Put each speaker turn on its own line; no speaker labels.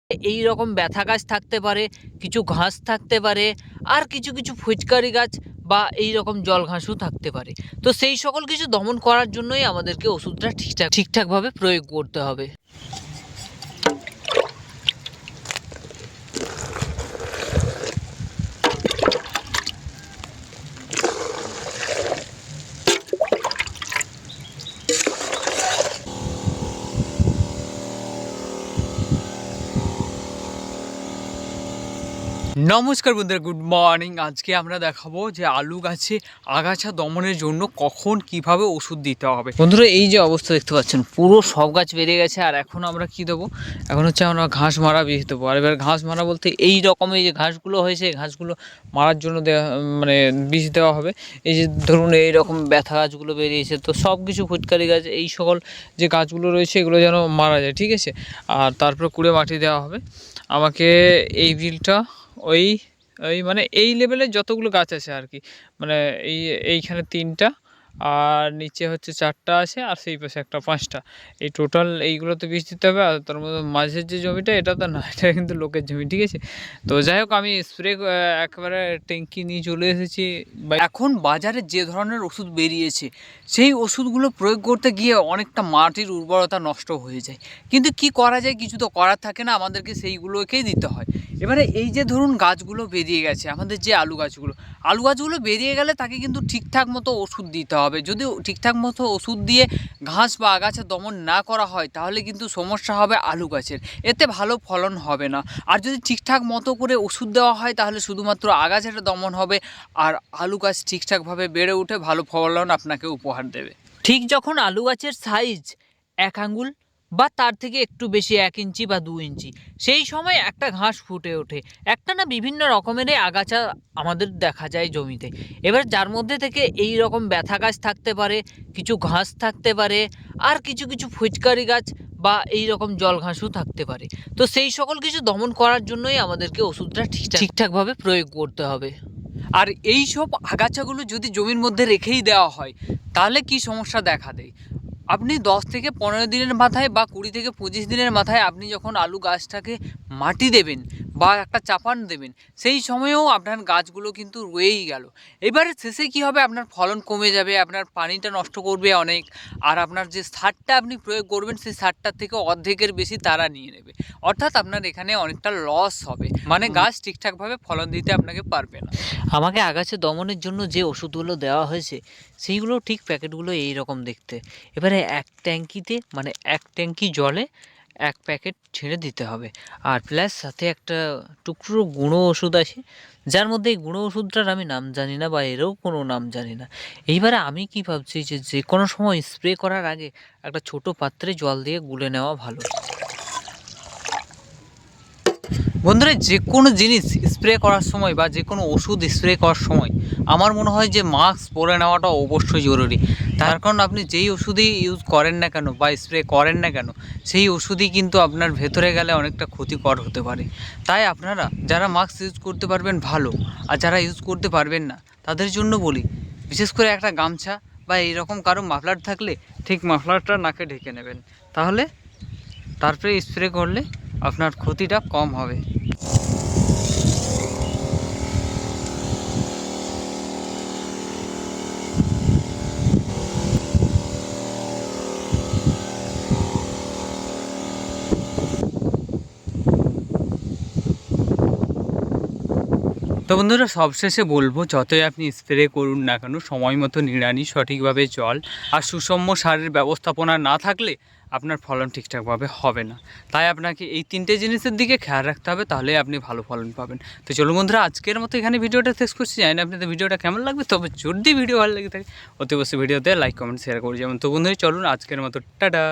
এই রকম ব্যথা গাছ থাকতে পারে, কিছু ঘাস থাকতে পারে, আর কিছু কিছু ফুচকারি গাছ বা এই রকম জল ঘাসও থাকতে পারে। তো সেই সকল কিছু দমন করার জন্যই আমাদেরকে ওষুধটা ঠিকঠাকভাবে প্রয়োগ করতে হবে। নমস্কার বন্ধুরা, গুড মর্নিং। আজকে আমরা দেখাবো যে আলু গাছে আগাছা দমনের জন্য কখন কিভাবে ওষুধ দিতে হবে। বন্ধুরা, এই যে অবস্থা দেখতে পাচ্ছেন, পুরো সব গাছ বেড়ে গেছে। আর এখন আমরা কি দেবো? এখন হচ্ছে আমরা ঘাস মারা বিষ দেবো। আর এবার ঘাস মারা বলতে এই রকম এই যে ঘাসগুলো হয়েছে, এই ঘাসগুলো মারার জন্য বিষ দেওয়া হবে। এই যে ধরুন এইরকম ব্যথা গাছগুলো বেরিয়েছে, তো সব কিছু ফুটকারি গাছ, এই সকল যে গাছগুলো রয়েছে এগুলো যেন মারা যায়, ঠিক আছে। আর তারপরে কুড়ে মাটি দেওয়া হবে। আমাকে এই বিলটা ওই মানে এই লেভেলের যতগুলো গাছ আছে আর কি, মানে এইখানে 3টা, আর নিচে হচ্ছে 4টা আছে, আর সেই পাশে একটা 5টা, এই টোটাল এইগুলোতে বীজ দিতে হবে। আর তার মধ্যে মাঝের যে জমিটা, এটা তো না, এটা কিন্তু লোকের জমি, ঠিক আছে। তো যাই হোক, আমি স্প্রে একেবারে ট্যাঙ্কি নিয়ে চলে এসেছি। এখন বাজারে যে ধরনের ওষুধ বেরিয়েছে, সেই ওষুধগুলো প্রয়োগ করতে গিয়ে অনেকটা মাটির উর্বরতা নষ্ট হয়ে যায়। কিন্তু কি করা যায়, কিছু তো করার থাকে না, আমাদেরকে সেইগুলোকেই দিতে হয়। এবারে এই যে ধরুন গাছগুলো বেরিয়ে গেছে, আমাদের যে আলু গাছগুলো বেরিয়ে গেলে তাকে কিন্তু ঠিকঠাক মতো ওষুধ দিতে হবে। যদি ঠিকঠাক মতো ওষুধ দিয়ে ঘাস বা আগাছা দমন না করা হয়, তাহলে কিন্তু সমস্যা হবে আলু গাছের, এতে ভালো ফলন হবে না। আর যদি ঠিকঠাক মতো করে ওষুধ দেওয়া হয়, তাহলে শুধুমাত্র আগাছাটা দমন হবে, আর আলু গাছ ঠিকঠাকভাবে বেড়ে উঠে ভালো ফলন আপনাকে উপহার দেবে। ঠিক যখন আলু গাছের সাইজ 1 আঙ্গুল বা তার থেকে একটু বেশি, 1 ইঞ্চি বা 2 ইঞ্চি, সেই সময় একটা ঘাস ফুটে ওঠে। একটা না, বিভিন্ন রকমেরই আগাছা আমাদের দেখা যায় জমিতে। এবার যার মধ্যে থেকে এই রকম ব্যথা গাছ থাকতে পারে, কিছু ঘাস থাকতে পারে, আর কিছু কিছু ফুচকারি গাছ বা এই রকম জল ঘাসও থাকতে পারে। তো সেই সকল কিছু দমন করার জন্যই আমাদেরকে ওষুধটা ঠিকঠাকভাবে প্রয়োগ করতে হবে। আর এই সব আগাছাগুলো যদি জমির মধ্যে রেখেই দেওয়া হয়, তাহলে কি সমস্যা দেখা দেয়? আপনি 10 থেকে 15 দিনের মাথায় বা 20 থেকে 25 দিনের মাথায় আপনি যখন আলু গাছটাকে মাটি দেবেন বা একটা চাপান দেবেন, সেই সময়েও আপনার গাছগুলো কিন্তু রয়েই গেল। এবারে শেষে কি হবে, আপনার ফলন কমে যাবে, আপনার পানিটা নষ্ট করবে অনেক, আর আপনার যে সারটা আপনি প্রয়োগ করবেন, সেই সারটার থেকে অর্ধেকের বেশি তারা নিয়ে নেবে। অর্থাৎ আপনার এখানে অনেকটা লস হবে, মানে গাছ ঠিকঠাকভাবে ফলন দিতে আপনাকে পারবে না। আমাকে আগাছা দমনের জন্য যে ওষুধগুলো দেওয়া হয়েছে, সেইগুলো ঠিক প্যাকেটগুলো এই রকম দেখতে। এবারে 1 ট্যাঙ্কিতে, মানে 1 ট্যাঙ্কি জলে 1 প্যাকেট ছেড়ে দিতে হবে। আর প্লাস সাথে একটা টুকরো গুঁড়ো ওষুধ আছে, যার মধ্যে এই গুঁড়ো ওষুধটার আমি নাম জানি না, বা এরও কোনো নাম জানি না। এইবারে আমি কি ভাবছি, যে কোনো সময় স্প্রে করার আগে একটা ছোট পাত্রে জল দিয়ে গুলে নেওয়া ভালো। বন্ধুরা, যে কোনো জিনিস স্প্রে করার সময় বা যে কোনো ওষুধ স্প্রে করার সময় আমার মনে হয় যে মাস্ক পরে নেওয়াটা অবশ্যই জরুরি। তার কারণ আপনি যেই ওষুধই ইউজ করেন না কেন বা স্প্রে করেন না কেন, সেই ওষুধই কিন্তু আপনার ভেতরে গেলে অনেকটা ক্ষতিকর হতে পারে। তাই আপনারা যারা মাস্ক ইউজ করতে পারবেন ভালো, আর যারা ইউজ করতে পারবেন না তাদের জন্য বলি, বিশেষ করে একটা গামছা বা এইরকম কারো মাফলার থাকলে ঠিক মাফলারটা নাকে ঢেকে নেবেন, তাহলে তারপরে স্প্রে করলে আপনার ক্ষতিটা কম হবে। তো বন্ধুরা, সবশেষে বলবো, যতই আপনি স্প্রে করুন না কেন, সময় মতো নিড়ানি, সঠিকভাবে জল আর সুষম সারের ব্যবস্থাপনা না থাকলে আপনার ফলন ঠিকঠাকভাবে হবে না। তাই আপনাকে এই 3টে জিনিসের দিকে খেয়াল রাখতে হবে, তাহলে আপনি ভালো ফলন পাবেন। তো চলুন বন্ধুরা, আজকের মতো এখানে ভিডিওটা শেষ করছি। জানি না আপনাদের ভিডিওটা কেমন লাগবে, তবে যদি ভিডিও ভালো লেগে থাকে অতি অবশ্যই ভিডিওতে লাইক কমেন্ট শেয়ার করে যাবেন। তো বন্ধুরা, চলুন আজকের মতো টাটা।